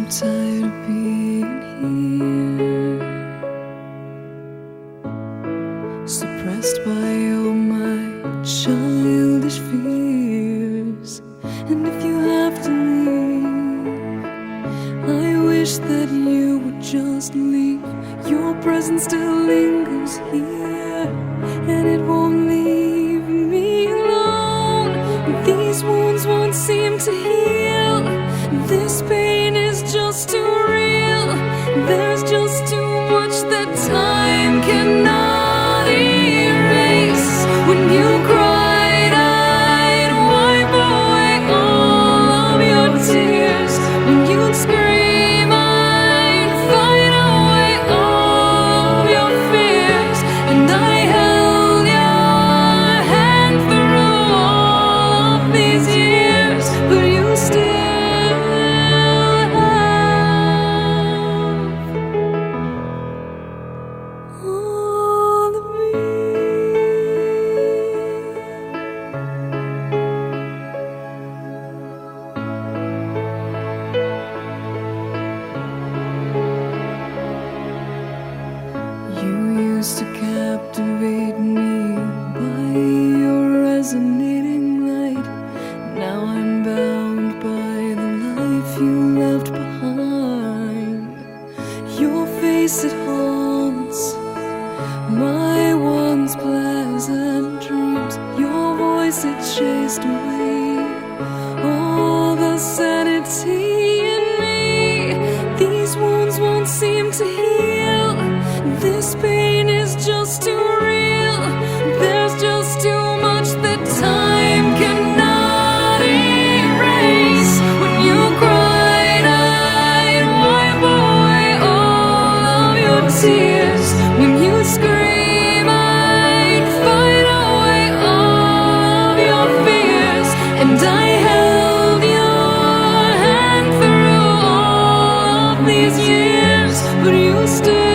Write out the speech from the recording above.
tired of being here, suppressed by all my childish fears. And if you have to leave, I wish that you would just leave. Your presence still lingers here, and it won't leave me alone. These wounds won't seem to heal. This pain is just too real. There's just too much that time cannot erase. When you cried, I'd wipe away all of your tears. When you'd scream, I'd fight away all of your fears. And I held your hand through all of these years, but you still all of me. You used to captivate me by your resonating light. Now I'm bound by the life you left behind. Your face, it haunts my once pleasant dreams. Your voice, it chased away all the sanity in me. These wounds won't seem to heal. This pain is just too real. There's just too much that time cannot erase. When you cried, I'd wipe away all of your tears. When you scream, I'd fight away all of your fears. And I held your hand through all of these years, but you still